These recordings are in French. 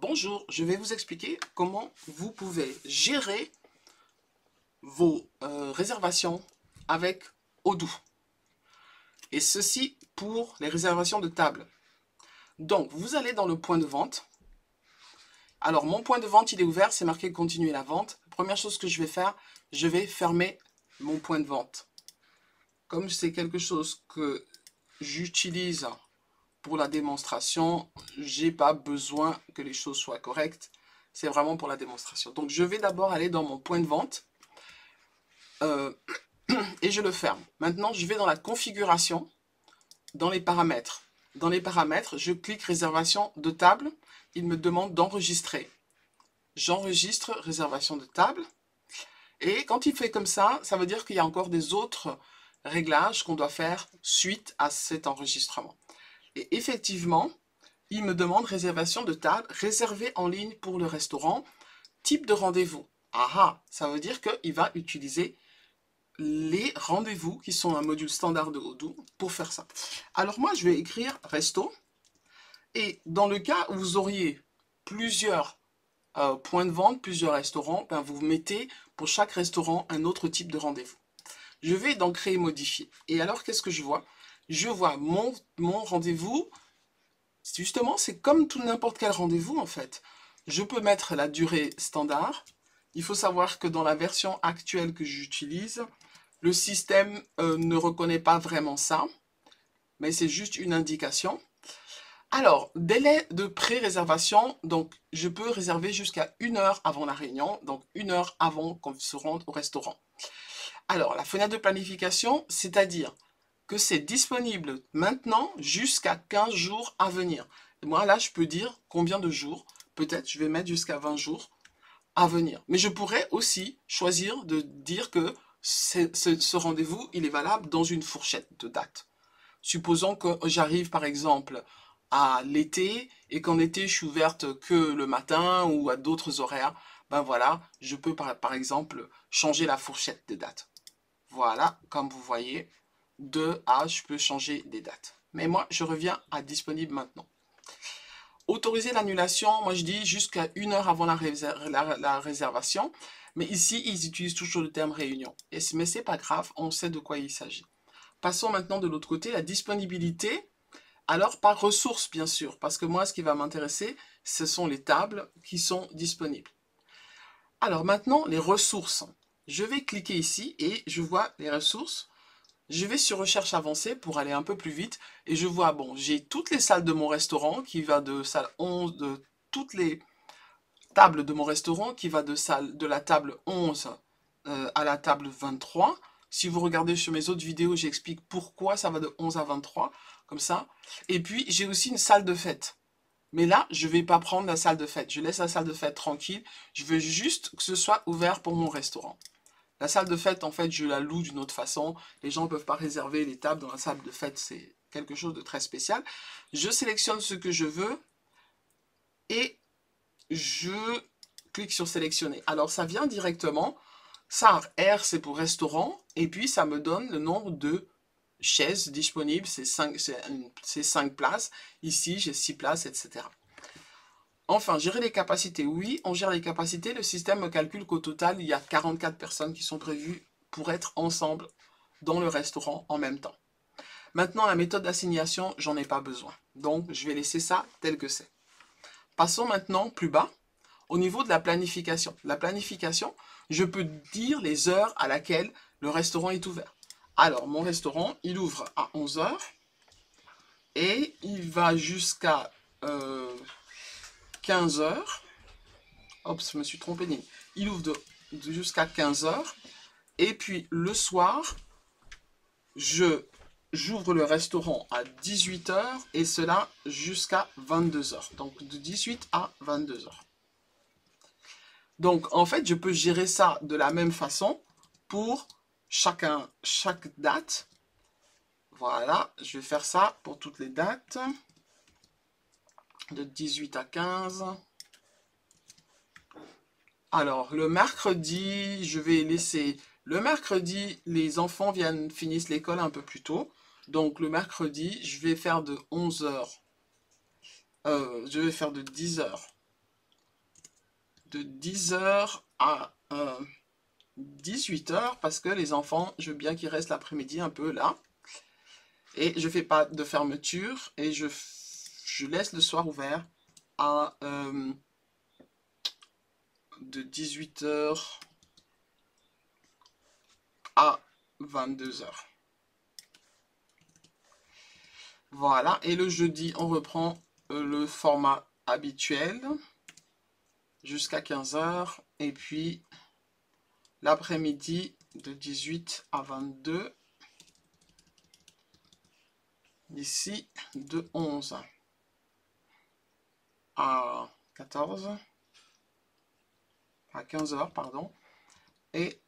Bonjour, je vais vous expliquer comment vous pouvez gérer vos réservations avec Odoo. Et ceci pour les réservations de table. Donc, vous allez dans le point de vente. Alors, mon point de vente, il est ouvert, c'est marqué « Continuer la vente ». Première chose que je vais faire, je vais fermer mon point de vente. Comme c'est quelque chose que j'utilise pour la démonstration, j'ai pas besoin que les choses soient correctes. C'est vraiment pour la démonstration. Donc, je vais d'abord aller dans mon point de vente et je le ferme. Maintenant, je vais dans la configuration, dans les paramètres. Dans les paramètres, je clique réservation de table. Il me demande d'enregistrer. J'enregistre réservation de table. Et quand il fait comme ça, ça veut dire qu'il y a encore des autres réglages qu'on doit faire suite à cet enregistrement. Et effectivement, il me demande réservation de table réservée en ligne pour le restaurant, type de rendez-vous. Ah, ça veut dire qu'il va utiliser les rendez-vous qui sont un module standard de Odoo pour faire ça. Alors moi, je vais écrire resto. Et dans le cas où vous auriez plusieurs points de vente, plusieurs restaurants, ben vous mettez pour chaque restaurant un autre type de rendez-vous. Je vais donc créer modifier. Et alors, qu'est-ce que je vois? Je vois mon rendez-vous. Justement, c'est comme tout n'importe quel rendez-vous en fait. Je peux mettre la durée standard. Il faut savoir que dans la version actuelle que j'utilise, le système ne reconnaît pas vraiment ça, mais c'est juste une indication. Alors, délai de pré-réservation, donc je peux réserver jusqu'à 1 heure avant la réunion, donc 1 heure avant qu'on se rende au restaurant. Alors, la fenêtre de planification, c'est-à-dire que c'est disponible maintenant jusqu'à 15 jours à venir. Moi, là, je peux dire combien de jours. Peut-être je vais mettre jusqu'à 20 jours à venir. Mais je pourrais aussi choisir de dire que ce rendez-vous, il est valable dans une fourchette de date. Supposons que j'arrive, par exemple, à l'été et qu'en été, je suis ouverte que le matin ou à d'autres horaires. Ben voilà, je peux, par exemple, changer la fourchette des dates. Voilà, comme vous voyez, de A, je peux changer des dates. Mais moi, je reviens à disponible maintenant. Autoriser l'annulation, moi je dis jusqu'à 1 heure avant la réservation. Mais ici, ils utilisent toujours le terme réunion. Mais c'est pas grave, on sait de quoi il s'agit. Passons maintenant de l'autre côté, la disponibilité. Alors, par ressources, bien sûr, parce que moi, ce qui va m'intéresser, ce sont les tables qui sont disponibles. Alors maintenant, les ressources. Je vais cliquer ici et je vois les ressources. Je vais sur recherche avancée pour aller un peu plus vite et je vois, bon, j'ai toutes les salles de mon restaurant qui va de salle 11, de toutes les tables de mon restaurant qui va de la table 11 à la table 23. Si vous regardez sur mes autres vidéos, j'explique pourquoi ça va de 11 à 23, comme ça. Et puis, j'ai aussi une salle de fête. Mais là, je ne vais pas prendre la salle de fête. Je laisse la salle de fête tranquille. Je veux juste que ce soit ouvert pour mon restaurant. La salle de fête, en fait, je la loue d'une autre façon. Les gens ne peuvent pas réserver les tables dans la salle de fête. C'est quelque chose de très spécial. Je sélectionne ce que je veux et je clique sur sélectionner. Alors, ça vient directement. Ça, R, c'est pour restaurant. Et puis, ça me donne le nombre de chaises disponibles. C'est 5 places. Ici, j'ai 6 places, etc. Enfin, gérer les capacités. Oui, on gère les capacités. Le système me calcule qu'au total, il y a 44 personnes qui sont prévues pour être ensemble dans le restaurant en même temps. Maintenant, la méthode d'assignation, j'en ai pas besoin. Donc, je vais laisser ça tel que c'est. Passons maintenant plus bas, au niveau de la planification. La planification, je peux dire les heures à laquelle le restaurant est ouvert. Alors, mon restaurant, il ouvre à 11 h et il va jusqu'à 15 h. Hop, je me suis trompé. Il ouvre jusqu'à 15 h. Et puis, le soir, j'ouvre le restaurant à 18 h et cela jusqu'à 22 h. Donc, de 18 à 22 h. Donc, en fait, je peux gérer ça de la même façon pour chaque date. Voilà, je vais faire ça pour toutes les dates. De 18 à 15. Alors, le mercredi, je vais laisser... Le mercredi, les enfants finissent l'école un peu plus tôt. Donc, le mercredi, je vais faire de 11 h. Je vais faire de 10 h de 10h à 18h parce que les enfants, je veux bien qu'ils restent l'après-midi un peu là. Et je fais pas de fermeture et je laisse le soir ouvert à de 18h à 22h. Voilà, et le jeudi, on reprend le format habituel jusqu'à 15h. Et puis, l'après-midi, de 18 à 22. Ici, de 11 à 14. À 15h, pardon. Et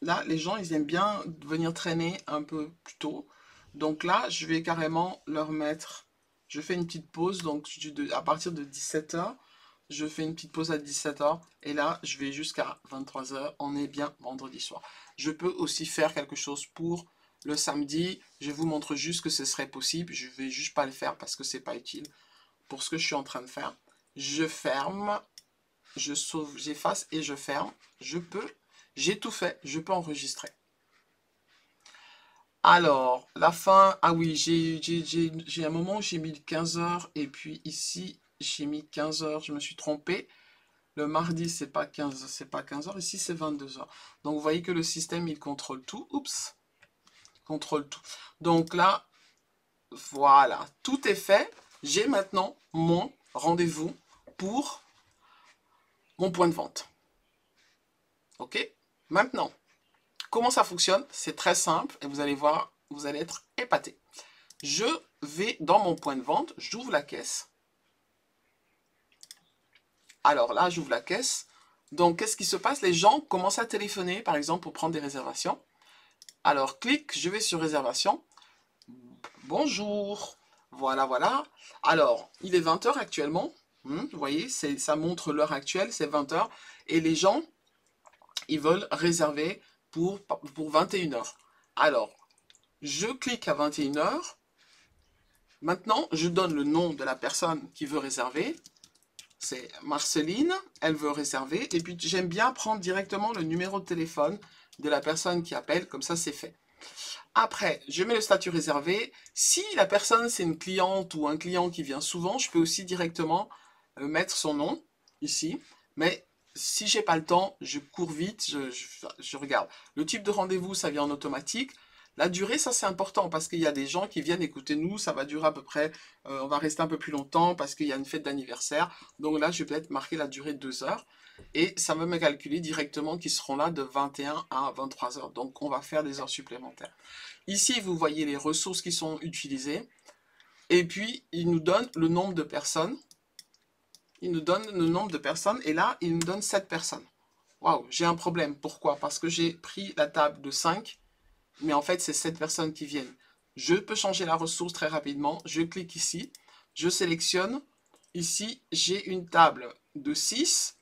là, les gens, ils aiment bien venir traîner un peu plus tôt. Donc là, je vais carrément leur mettre... Je fais une petite pause, donc à partir de 17h, je fais une petite pause à 17h. Et là, je vais jusqu'à 23h. On est bien vendredi soir. Je peux aussi faire quelque chose pour le samedi. Je vous montre juste que ce serait possible. Je vais juste pas le faire parce que c'est pas utile pour ce que je suis en train de faire. Je ferme, je sauve, j'efface et je ferme. J'ai tout fait, je peux enregistrer. Alors, la fin, ah oui, j'ai un moment où j'ai mis 15h et puis ici, j'ai mis 15h, je me suis trompé. Le mardi, c'est pas 15h, ici c'est 22h. Donc, vous voyez que le système, il contrôle tout. Oups, contrôle tout. Donc là, voilà, tout est fait. J'ai maintenant mon rendez-vous pour mon point de vente. Ok? Maintenant, comment ça fonctionne? C'est très simple et vous allez voir, vous allez être épaté. Je vais dans mon point de vente, j'ouvre la caisse. Alors là, j'ouvre la caisse. Donc, qu'est-ce qui se passe? Les gens commencent à téléphoner, par exemple, pour prendre des réservations. Alors, clique, je vais sur réservation. Bonjour. Voilà, voilà. Alors, il est 20h actuellement. Vous voyez, ça montre l'heure actuelle, c'est 20h. Et les gens, ils veulent réserver pour 21h. Alors, je clique à 21h. Maintenant, je donne le nom de la personne qui veut réserver. C'est Marceline, elle veut réserver. Et puis, j'aime bien prendre directement le numéro de téléphone de la personne qui appelle. Comme ça, c'est fait. Après, je mets le statut réservé. Si la personne, c'est une cliente ou un client qui vient souvent, je peux aussi directement mettre son nom ici. Mais si j'ai pas le temps, je cours vite, je regarde. Le type de rendez-vous, ça vient en automatique. La durée, ça c'est important parce qu'il y a des gens qui viennent écouter nous. Ça va durer à peu près, on va rester un peu plus longtemps parce qu'il y a une fête d'anniversaire. Donc là, je vais peut-être marquer la durée de 2 heures. Et ça va me calculer directement qu'ils seront là de 21 à 23 heures. Donc, on va faire des heures supplémentaires. Ici, vous voyez les ressources qui sont utilisées. Et puis, il nous donne le nombre de personnes. Il nous donne le nombre de personnes. Et là, il nous donne 7 personnes. Waouh, j'ai un problème. Pourquoi? Parce que j'ai pris la table de 5. Mais en fait, c'est 7 personnes qui viennent. Je peux changer la ressource très rapidement. Je clique ici. Je sélectionne. Ici, j'ai une table de 6.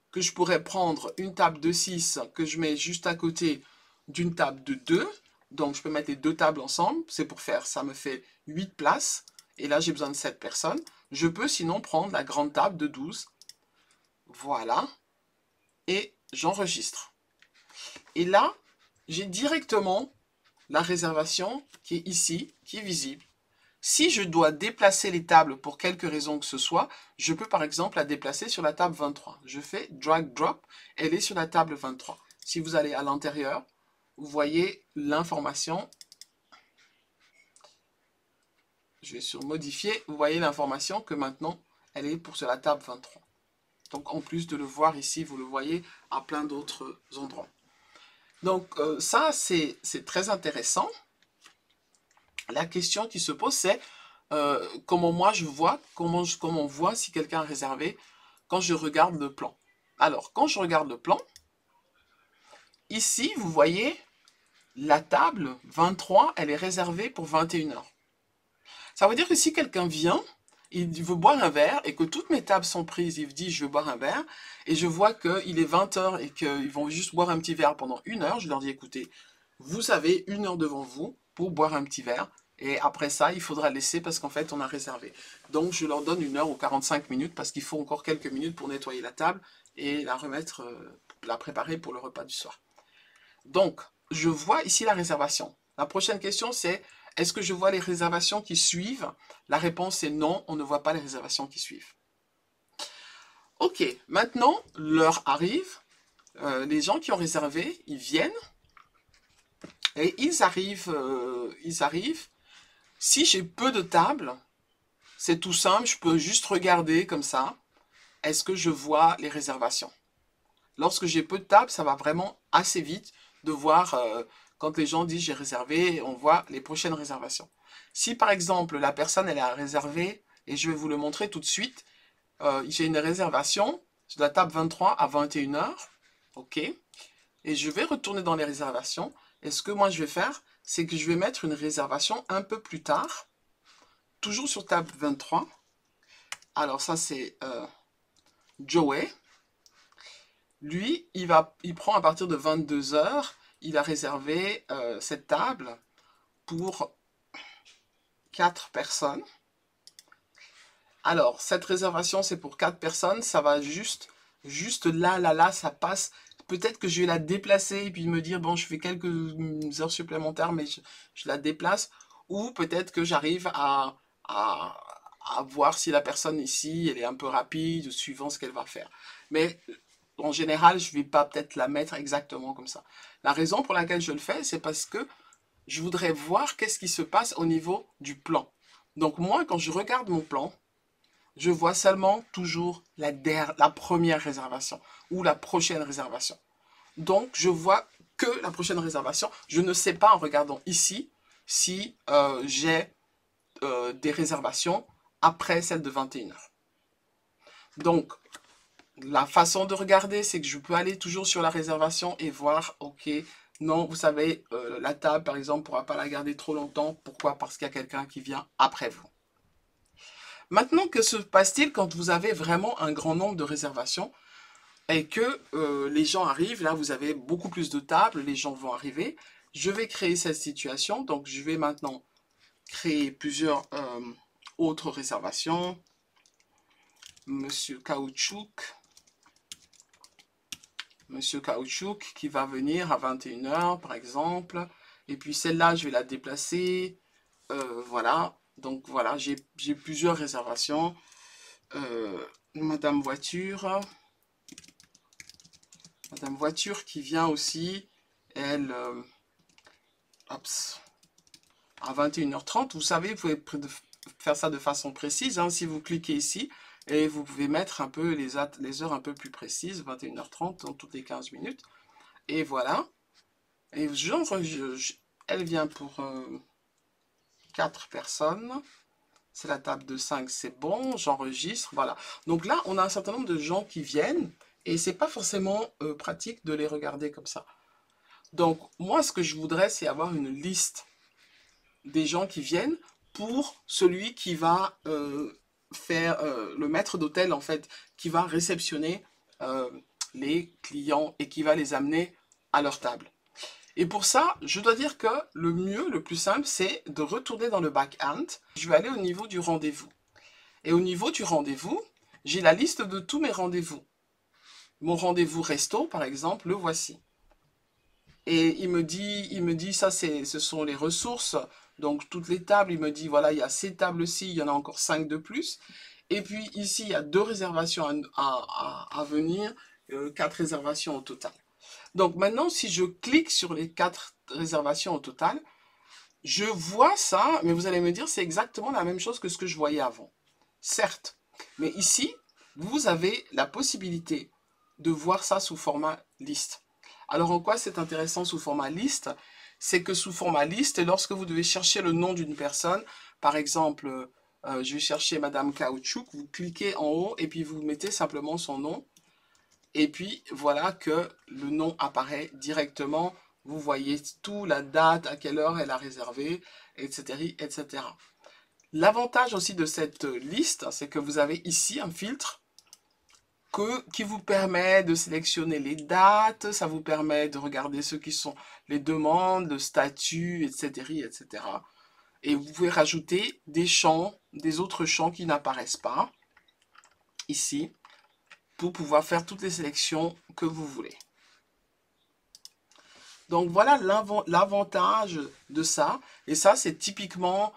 Que je pourrais prendre une table de 6 que je mets juste à côté d'une table de 2. Donc, je peux mettre les deux tables ensemble. C'est pour faire, ça me fait 8 places. Et là, j'ai besoin de 7 personnes. Je peux sinon prendre la grande table de 12. Voilà. Et j'enregistre. Et là, j'ai directement la réservation qui est ici, qui est visible. Si je dois déplacer les tables pour quelque raison que ce soit, je peux par exemple la déplacer sur la table 23. Je fais drag drop, elle est sur la table 23. Si vous allez à l'intérieur, vous voyez l'information. Je vais sur modifier, vous voyez l'information que maintenant elle est sur la table 23. Donc en plus de le voir ici, vous le voyez à plein d'autres endroits. Donc ça c'est très intéressant. La question qui se pose, c'est comment moi je vois, comment on voit si quelqu'un a réservé quand je regarde le plan. Alors, quand je regarde le plan, ici, vous voyez, la table 23, elle est réservée pour 21h. Ça veut dire que si quelqu'un vient, il veut boire un verre et que toutes mes tables sont prises, il dit je veux boire un verre, et je vois qu'il est 20h et qu'ils vont juste boire un petit verre pendant 1 heure, je leur dis écoutez, vous avez 1 heure devant vous pour boire un petit verre, Et après ça, il faudra laisser parce qu'en fait, on a réservé. Donc, je leur donne 1 heure ou 45 minutes parce qu'il faut encore quelques minutes pour nettoyer la table et la remettre, la préparer pour le repas du soir. Donc, je vois ici la réservation. La prochaine question, c'est est-ce que je vois les réservations qui suivent? La réponse est non, on ne voit pas les réservations qui suivent. Ok, maintenant, l'heure arrive. Les gens qui ont réservé, ils viennent et ils arrivent. Si j'ai peu de tables, c'est tout simple, je peux juste regarder comme ça. Est-ce que je vois les réservations? Lorsque j'ai peu de tables, ça va vraiment assez vite de voir quand les gens disent j'ai réservé, on voit les prochaines réservations. Si par exemple la personne elle a réservé, et je vais vous le montrer tout de suite, j'ai une réservation sur la table 23 à 21 heures, ok, et je vais retourner dans les réservations, et ce que moi je vais faire, c'est que je vais mettre une réservation un peu plus tard, toujours sur table 23. Alors ça c'est Joey. Lui, il prend à partir de 22 heures, il a réservé cette table pour 4 personnes. Alors, cette réservation, c'est pour 4 personnes, ça va juste là, ça passe. Peut-être que je vais la déplacer et puis me dire, bon, je fais quelques heures supplémentaires, mais je la déplace. Ou peut-être que j'arrive à voir si la personne ici, elle est un peu rapide, suivant ce qu'elle va faire. Mais en général, je ne vais pas peut-être la mettre exactement comme ça. La raison pour laquelle je le fais, c'est parce que je voudrais voir qu'est-ce qui se passe au niveau du plan. Donc moi, quand je regarde mon plan, je vois seulement toujours la première réservation ou la prochaine réservation. Donc, je vois que la prochaine réservation. Je ne sais pas en regardant ici si j'ai des réservations après celle de 21 heures. Donc, la façon de regarder, c'est que je peux aller toujours sur la réservation et voir, ok, non, vous savez, la table, par exemple, ne pourra pas la garder trop longtemps. Pourquoi? Parce qu'il y a quelqu'un qui vient après vous. Maintenant, que se passe-t-il quand vous avez vraiment un grand nombre de réservations et que les gens arrivent? Là, vous avez beaucoup plus de tables, les gens vont arriver. Je vais créer cette situation, donc je vais maintenant créer plusieurs autres réservations. Monsieur Caoutchouc qui va venir à 21 heures par exemple. Et puis celle-là, je vais la déplacer. Voilà. Donc voilà, j'ai plusieurs réservations. Madame Voiture. Madame Voiture qui vient aussi. Elle... à 21h30. Vous savez, vous pouvez faire ça de façon précise. Hein, si vous cliquez ici, et vous pouvez mettre un peu les heures un peu plus précises, 21h30 dans toutes les 15 minutes. Et voilà. Et elle vient pour 4 personnes. C'est la table de 5, c'est bon, j'enregistre, voilà. Donc là, on a un certain nombre de gens qui viennent, et c'est pas forcément pratique de les regarder comme ça. Donc, moi, ce que je voudrais, c'est avoir une liste des gens qui viennent pour celui qui va faire le maître d'hôtel, en fait, qui va réceptionner les clients et qui va les amener à leur table. Et pour ça, je dois dire que le mieux, le plus simple, c'est de retourner dans le back-end. Je vais aller au niveau du rendez-vous. Et au niveau du rendez-vous, j'ai la liste de tous mes rendez-vous. Mon rendez-vous resto, par exemple, le voici. Et il me dit ça, ce sont les ressources. Donc, toutes les tables, il me dit, voilà, il y a ces tables-ci, il y en a encore 5 de plus. Et puis, ici, il y a 2 réservations à venir, 4 réservations au total. Donc, maintenant, si je clique sur les 4 réservations au total, je vois ça, mais vous allez me dire, c'est exactement la même chose que ce que je voyais avant. Certes, mais ici, vous avez la possibilité de voir ça sous format liste. Alors, en quoi c'est intéressant sous format liste? C'est que sous format liste, lorsque vous devez chercher le nom d'une personne, par exemple, je vais chercher Madame Caoutchouc, vous cliquez en haut et puis vous mettez simplement son nom. Et puis, voilà que le nom apparaît directement. Vous voyez tout, la date, à quelle heure elle a réservé, etc., etc. L'avantage aussi de cette liste, c'est que vous avez ici un filtre qui vous permet de sélectionner les dates, ça vous permet de regarder ceux qui sont les demandes, le statut, etc., etc. Et vous pouvez rajouter des champs, des autres champs qui n'apparaissent pas ici pour pouvoir faire toutes les sélections que vous voulez. Donc voilà l'avantage de ça. Et ça, c'est typiquement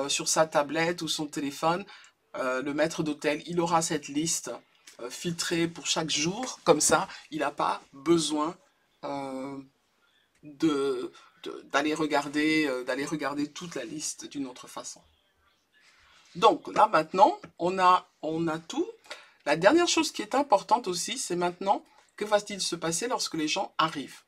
sur sa tablette ou son téléphone. Le maître d'hôtel, il aura cette liste filtrée pour chaque jour. Comme ça, il n'a pas besoin d'aller regarder toute la liste d'une autre façon. Donc là maintenant, on a tout. La dernière chose qui est importante aussi, c'est maintenant, que va-t-il se passer lorsque les gens arrivent?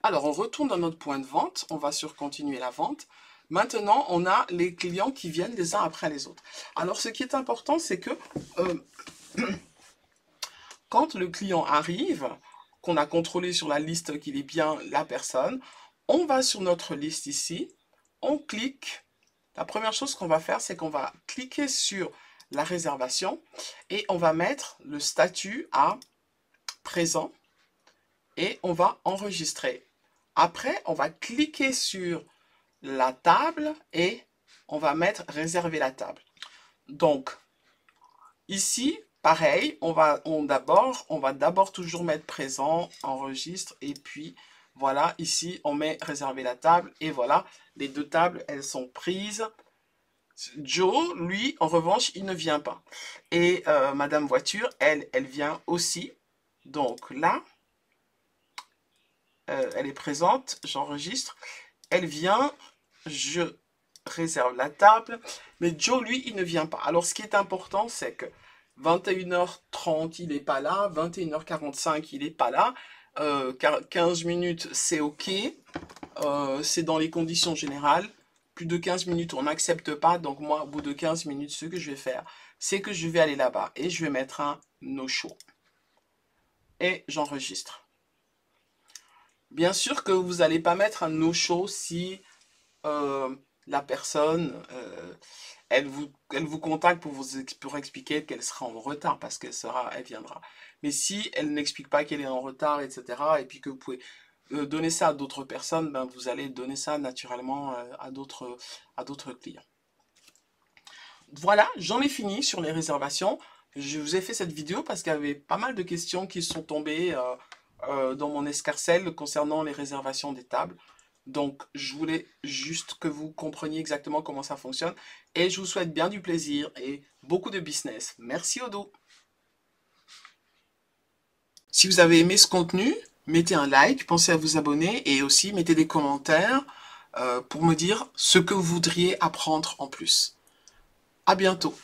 Alors, on retourne dans notre point de vente, on va sur continuer la vente. Maintenant, on a les clients qui viennent les uns après les autres. Alors, ce qui est important, c'est que quand le client arrive, qu'on a contrôlé sur la liste qu'il est bien la personne, on va sur notre liste ici, on clique. La première chose qu'on va faire, c'est qu'on va cliquer sur la réservation et on va mettre le statut à présent et on va enregistrer. Après, on va cliquer sur la table et on va mettre réserver la table. Donc, ici, pareil, on va d'abord toujours mettre présent, enregistre et puis voilà, ici, on met réserver la table et voilà, les deux tables, elles sont prises. Joe, lui, en revanche, il ne vient pas. Et Madame Voiture, elle vient aussi. Donc là, elle est présente, j'enregistre. Elle vient, je réserve la table. Mais Joe, lui, il ne vient pas. Alors, ce qui est important, c'est que 21h30, il n'est pas là. 21h45, il n'est pas là. 15 minutes, c'est OK. C'est dans les conditions générales. Plus de 15 minutes, on n'accepte pas. Donc moi, au bout de 15 minutes, ce que je vais faire, c'est que je vais aller là-bas et je vais mettre un no-show. Et j'enregistre. Bien sûr que vous n'allez pas mettre un no-show si la personne, elle vous contacte pour expliquer qu'elle sera en retard parce elle viendra. Mais si elle n'explique pas qu'elle est en retard, etc., et puis que vous pouvez donner ça à d'autres personnes, ben vous allez donner ça naturellement à d'autres clients. Voilà, j'en ai fini sur les réservations. Je vous ai fait cette vidéo parce qu'il y avait pas mal de questions qui sont tombées dans mon escarcelle concernant les réservations des tables. Donc, je voulais juste que vous compreniez exactement comment ça fonctionne. Et je vous souhaite bien du plaisir et beaucoup de business. Merci Odo. Si vous avez aimé ce contenu, mettez un like, pensez à vous abonner et aussi mettez des commentaires pour me dire ce que vous voudriez apprendre en plus. À bientôt.